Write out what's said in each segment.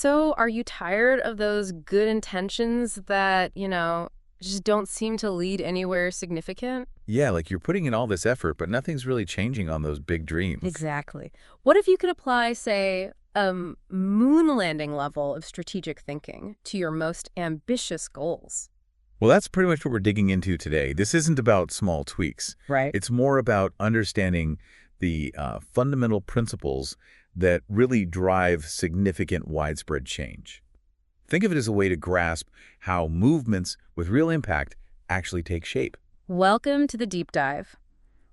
So are you tired of those good intentions that, just don't seem to lead anywhere significant? Yeah, like you're putting in all this effort, but nothing's really changing on those big dreams. Exactly. What if you could apply, say, a moon landing level of strategic thinking to your most ambitious goals? Well, that's pretty much what we're digging into today. This isn't about small tweaks. Right. It's more about understanding the fundamental principles that really drive significant widespread change. Think of it as a way to grasp how movements with real impact actually take shape. Welcome to the deep dive.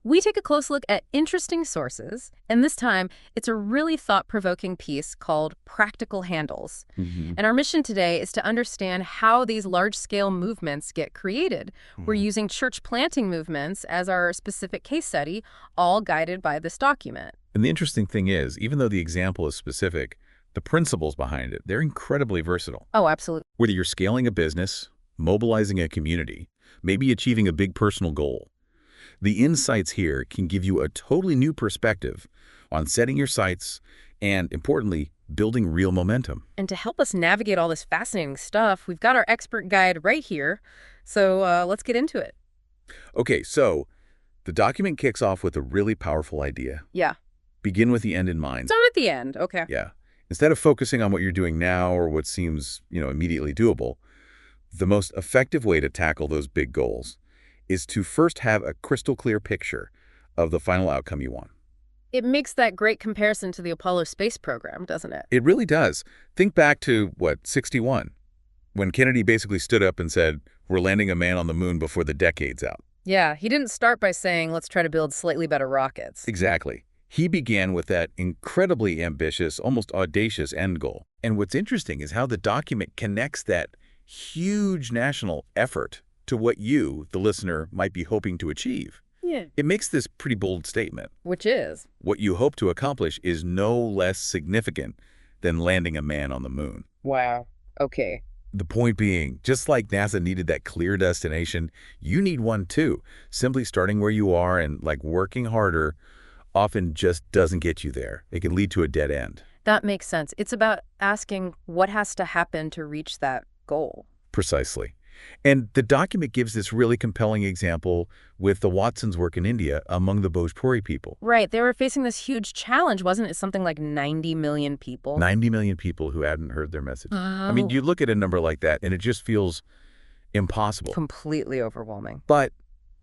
We take a close look at interesting sources, and this time it's a really thought-provoking piece called Practical Handles. Hmm. And our mission today is to understand how these large-scale movements get created. We're using church planting movements as our specific case study, all guided by this document. And the interesting thing is, even though the example is specific, the principles behind it, they're incredibly versatile. Oh, absolutely. Whether you're scaling a business, mobilizing a community, maybe achieving a big personal goal, the insights here can give you a totally new perspective on setting your sights and, importantly, building real momentum. And to help us navigate all this fascinating stuff, we've got our expert guide right here. So let's get into it. Okay, so the document kicks off with a really powerful idea. Yeah. Begin with the end in mind. Start at the end. Okay. Yeah. Instead of focusing on what you're doing now or what seems, immediately doable, the most effective way to tackle those big goals is to first have a crystal clear picture of the final outcome you want. It makes that great comparison to the Apollo space program, doesn't it? It really does. Think back to, 61, when Kennedy basically stood up and said, "We're landing a man on the moon before the decade's out." Yeah, he didn't start by saying, let's try to build slightly better rockets. Exactly. He began with that incredibly ambitious, almost audacious end goal. And what's interesting is how the document connects that huge national effort to what you, the listener, might be hoping to achieve. Yeah. It makes this pretty bold statement. Which is? What you hope to accomplish is no less significant than landing a man on the moon. Wow. Okay. The point being, just like NASA needed that clear destination, you need one too. Simply starting where you are and working harder often just doesn't get you there. It can lead to a dead end. That makes sense. It's about asking what has to happen to reach that goal. Precisely. And the document gives this really compelling example with the Watsons' work in India among the Bhojpuri people. Right. They were facing this huge challenge, wasn't it? Something like 90 million people. 90 million people who hadn't heard their message. Oh. I mean, you look at a number like that and it just feels impossible. Completely overwhelming. But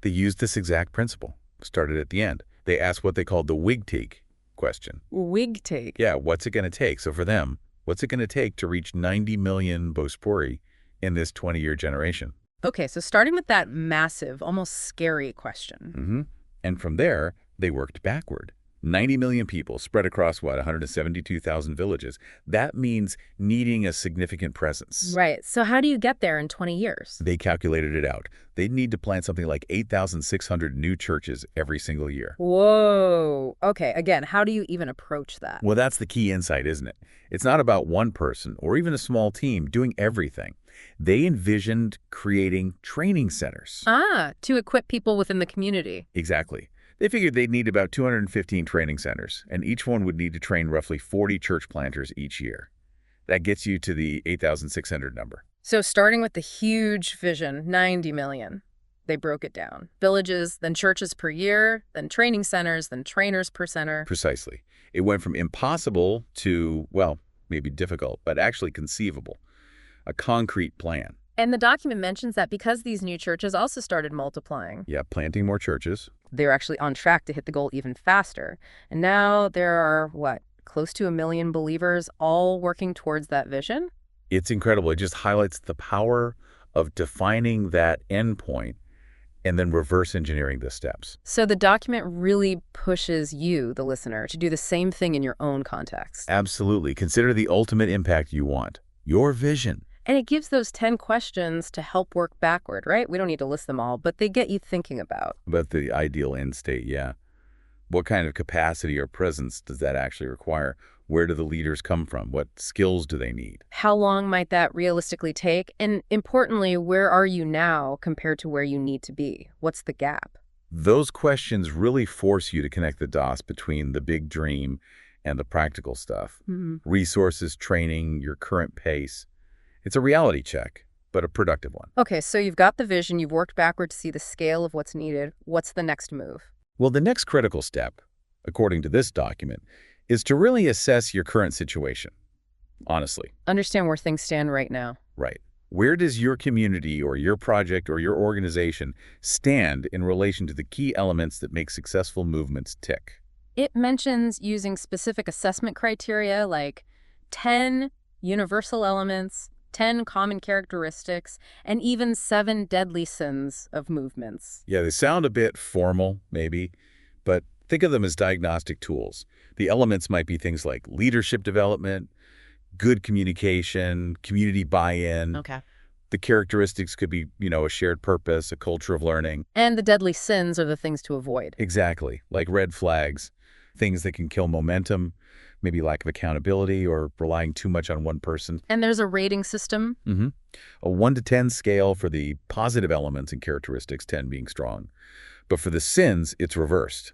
they used this exact principle. Started at the end. They asked what they called the wig-take question. Wig-take? Yeah, what's it going to take? So for them, what's it going to take to reach 90 million Bhojpuri in this 20-year generation? Okay, so starting with that massive, almost scary question. And from there, they worked backward. 90 million people spread across, 172,000 villages. That means needing a significant presence. Right. So how do you get there in 20 years? They calculated it out. They'd need to plant something like 8,600 new churches every single year. Whoa. Okay, again, how do you even approach that? Well, that's the key insight, isn't it? It's not about one person or even a small team doing everything. They envisioned creating training centers. To equip people within the community. Exactly. They figured they'd need about 215 training centers, and each one would need to train roughly 40 church planters each year. That gets you to the 8,600 number. So starting with the huge vision, 90 million, they broke it down. Villages, then churches per year, then training centers, then trainers per center. Precisely. It went from impossible to, maybe difficult, but actually conceivable. A concrete plan. And the document mentions that because these new churches also started multiplying. Yeah, planting more churches. They're actually on track to hit the goal even faster. And now there are, close to 1 million believers all working towards that vision? It's incredible. It just highlights the power of defining that endpoint and then reverse engineering the steps. So the document really pushes you, the listener, to do the same thing in your own context. Absolutely. Consider the ultimate impact you want. Your vision. And it gives those 10 questions to help work backward, right? We don't need to list them all, but they get you thinking about the ideal end state, yeah. What kind of capacity or presence does that actually require? Where do the leaders come from? What skills do they need? How long might that realistically take? And importantly, where are you now compared to where you need to be? What's the gap? Those questions really force you to connect the dots between the big dream and the practical stuff. Hmm. Resources, training, your current pace. It's a reality check, but a productive one. Okay, so you've got the vision, you've worked backward to see the scale of what's needed. What's the next move? Well, the next critical step, according to this document, is to really assess your current situation. Honestly. Understand where things stand right now. Right. Where does your community or your project or your organization stand in relation to the key elements that make successful movements tick? It mentions using specific assessment criteria like 10 universal elements, 10 common characteristics, and even 7 deadly sins of movements. Yeah, they sound a bit formal, maybe, but think of them as diagnostic tools. The elements might be things like leadership development, good communication, community buy-in. Okay. The characteristics could be, a shared purpose, a culture of learning. And the deadly sins are the things to avoid. Exactly, like red flags, things that can kill momentum, maybe lack of accountability or relying too much on one person. And there's a rating system. A 1 to 10 scale for the positive elements and characteristics, 10 being strong. But for the sins, it's reversed.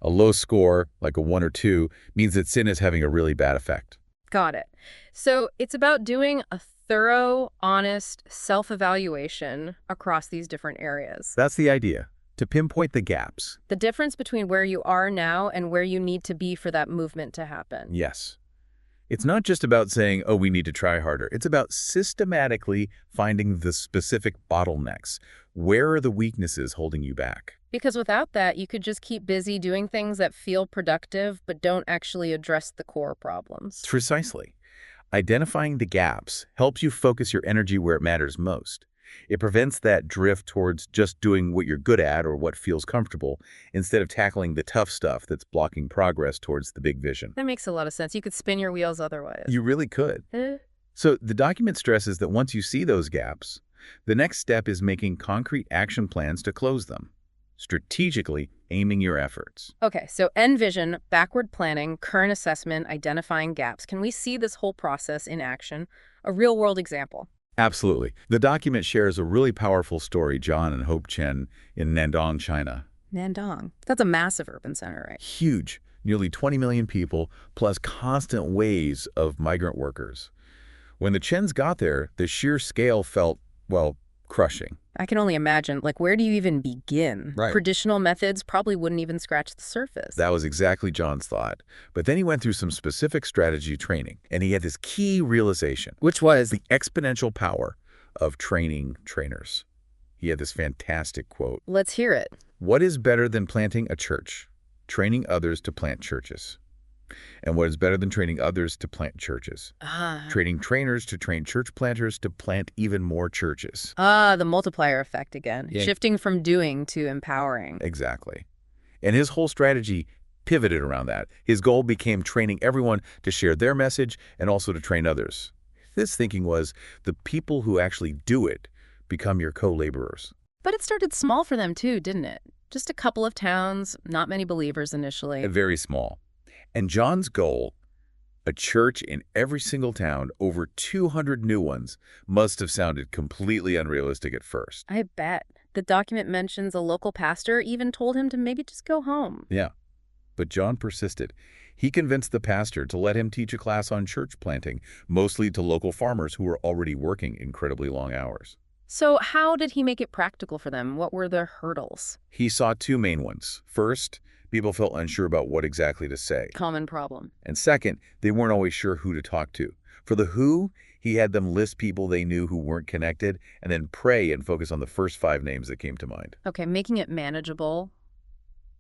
A low score, like a 1 or 2, means that sin is having a really bad effect. Got it. So it's about doing a thorough, honest self-evaluation across these different areas. That's the idea, to pinpoint the gaps. The difference between where you are now and where you need to be for that movement to happen. Yes. It's not just about saying, oh, we need to try harder. It's about systematically finding the specific bottlenecks. Where are the weaknesses holding you back? Because without that, you could just keep busy doing things that feel productive but don't actually address the core problems. Precisely. Identifying the gaps helps you focus your energy where it matters most. It prevents that drift towards just doing what you're good at or what feels comfortable, instead of tackling the tough stuff that's blocking progress towards the big vision. That makes a lot of sense. You could spin your wheels otherwise. You really could. So the document stresses that once you see those gaps, the next step is making concrete action plans to close them, strategically aiming your efforts. Okay, so end vision, backward planning, current assessment, identifying gaps. Can we see this whole process in action? A real-world example. Absolutely. The document shares a really powerful story, John and Hope Chen in Nandong, China. Nandong. That's a massive urban center, right? Huge. Nearly 20 million people, plus constant waves of migrant workers. When the Chens got there, the sheer scale felt, well, crushing. I can only imagine. Like, where do you even begin? Right. Traditional methods probably wouldn't even scratch the surface. That was exactly John's thought. But then he went through some specific strategy training, and he had this key realization. Which was? The exponential power of training trainers. He had this fantastic quote. Let's hear it. What is better than planting a church? Training others to plant churches. And what is better than training others to plant churches? Training trainers to train church planters to plant even more churches. The multiplier effect again. Yeah. Shifting from doing to empowering. Exactly. And his whole strategy pivoted around that. His goal became training everyone to share their message and also to train others. His thinking was the people who actually do it become your co-laborers. But it started small for them too, didn't it? Just a couple of towns, not many believers initially. Very small. And John's goal, a church in every single town, over 200 new ones, must have sounded completely unrealistic at first. I bet. The document mentions a local pastor even told him to maybe just go home. Yeah. But John persisted. He convinced the pastor to let him teach a class on church planting, mostly to local farmers who were already working incredibly long hours. So how did he make it practical for them? What were the hurdles? He saw two main ones. First, people felt unsure about what exactly to say. Common problem. And second, they weren't always sure who to talk to. For the who, he had them list people they knew who weren't connected and then pray and focus on the first 5 names that came to mind. Okay, making it manageable.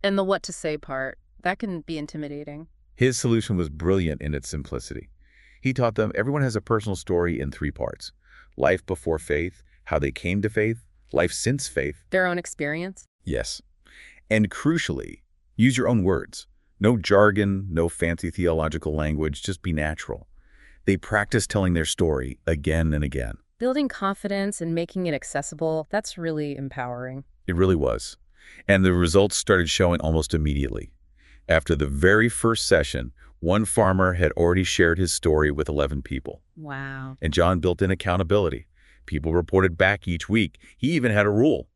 And the what to say part, that can be intimidating. His solution was brilliant in its simplicity. He taught them everyone has a personal story in 3 parts. Life before faith, how they came to faith, life since faith. Their own experience? Yes. And crucially, use your own words. No jargon, no fancy theological language, just be natural. They practiced telling their story again and again. Building confidence and making it accessible, that's really empowering. It really was. And the results started showing almost immediately. After the very first session, one farmer had already shared his story with 11 people. Wow. And John built in accountability. People reported back each week. He even had a rule.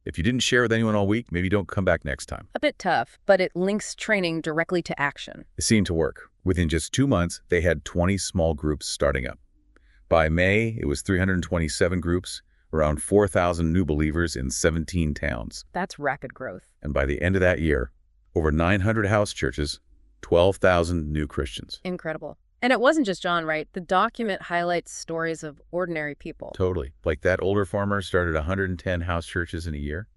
If you didn't share with anyone all week, maybe don't come back next time. A bit tough, but it links training directly to action. It seemed to work. Within just 2 months, they had 20 small groups starting up. By May, it was 327 groups, around 4,000 new believers in 17 towns. That's rapid growth. And by the end of that year, over 900 house churches, 12,000 new Christians. Incredible. And it wasn't just John, right? The document highlights stories of ordinary people. Totally. Like that older farmer started 110 house churches in a year,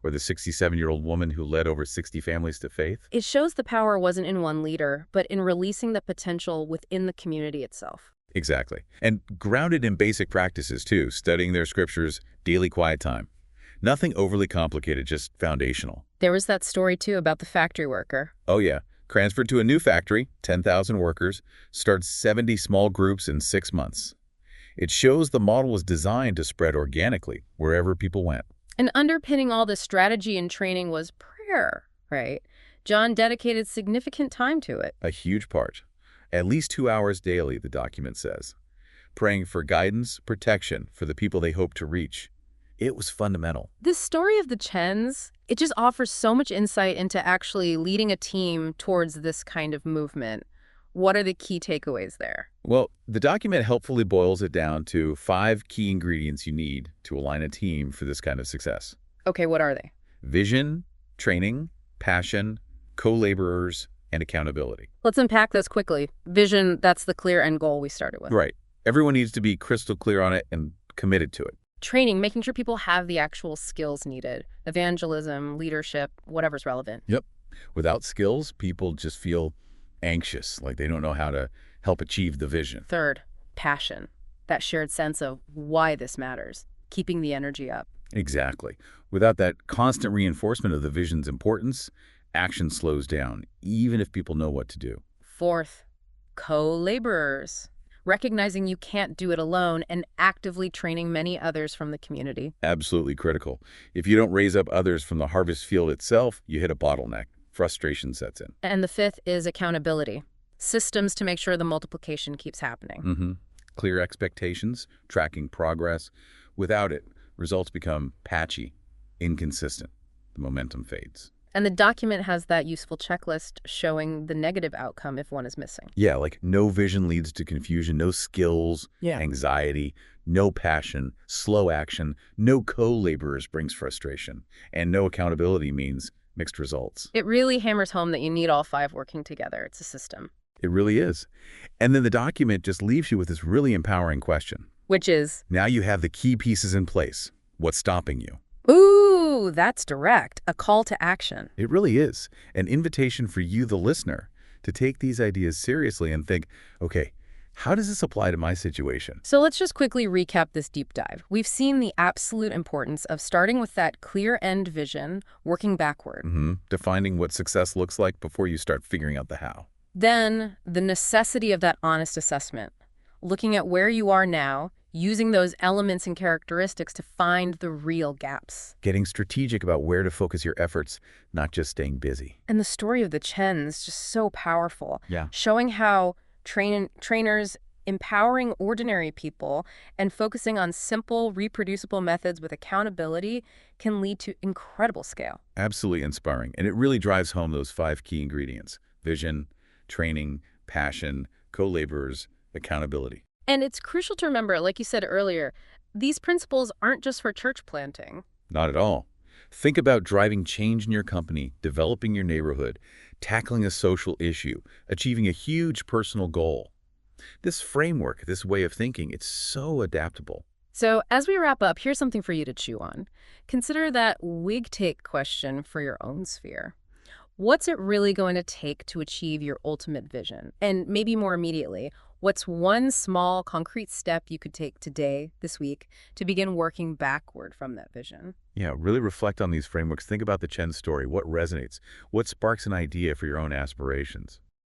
or the 67-year-old woman who led over 60 families to faith. It shows the power wasn't in one leader, but in releasing the potential within the community itself. Exactly. And grounded in basic practices, too, studying their scriptures, daily quiet time. Nothing overly complicated, just foundational. There was that story, too, about the factory worker. Oh, yeah. Transferred to a new factory, 10,000 workers, starts 70 small groups in 6 months. It shows the model was designed to spread organically wherever people went. And underpinning all the strategy and training was prayer, right? John dedicated significant time to it. A huge part. At least 2 hours daily, the document says. Praying for guidance, protection for the people they hope to reach. It was fundamental. This story of the Chens, it just offers so much insight into actually leading a team towards this kind of movement. What are the key takeaways there? Well, the document helpfully boils it down to 5 key ingredients you need to align a team for this kind of success. Okay, what are they? Vision, training, passion, co-laborers, and accountability. Let's unpack this quickly. Vision, that's the clear end goal we started with. Right. Everyone needs to be crystal clear on it and committed to it. Training, making sure people have the actual skills needed. Evangelism, leadership, whatever's relevant. Yep. Without skills, people just feel anxious, like they don't know how to help achieve the vision. Third, passion. That shared sense of why this matters. Keeping the energy up. Exactly. Without that constant reinforcement of the vision's importance, action slows down, even if people know what to do. Fourth, co-laborers. Recognizing you can't do it alone and actively training many others from the community. Absolutely critical. If you don't raise up others from the harvest field itself, you hit a bottleneck. Frustration sets in. And the fifth is accountability. Systems to make sure the multiplication keeps happening. Clear expectations, tracking progress. Without it, results become patchy, inconsistent. The momentum fades. And the document has that useful checklist showing the negative outcome if one is missing. Yeah, like no vision leads to confusion, no skills, anxiety, no passion, slow action, no co-laborers brings frustration, and no accountability means mixed results. It really hammers home that you need all 5 working together. It's a system. It really is. And then the document just leaves you with this really empowering question. Which is? Now you have the key pieces in place. What's stopping you? Ooh, that's direct. A call to action. It really is. An invitation for you, the listener, to take these ideas seriously and think, okay, how does this apply to my situation? So let's just quickly recap this deep dive. We've seen the absolute importance of starting with that clear end vision, working backward. Defining what success looks like before you start figuring out the how. Then the necessity of that honest assessment. Looking at where you are now, using those elements and characteristics to find the real gaps. Getting strategic about where to focus your efforts, not just staying busy. And the story of the Chens, just so powerful. Yeah. Showing how trainers empowering ordinary people and focusing on simple, reproducible methods with accountability can lead to incredible scale. Absolutely inspiring. And it really drives home those 5 key ingredients: vision, training, passion, co-laborers, accountability. And it's crucial to remember, like you said earlier, these principles aren't just for church planting. Not at all. Think about driving change in your company, developing your neighborhood, tackling a social issue, achieving a huge personal goal. This framework, this way of thinking, it's so adaptable. So as we wrap up, here's something for you to chew on. Consider that wig-take question for your own sphere. What's it really going to take to achieve your ultimate vision? And maybe more immediately, what's one small, concrete step you could take today, this week, to begin working backward from that vision? Yeah, really reflect on these frameworks. Think about the Chen story. What resonates? What sparks an idea for your own aspirations?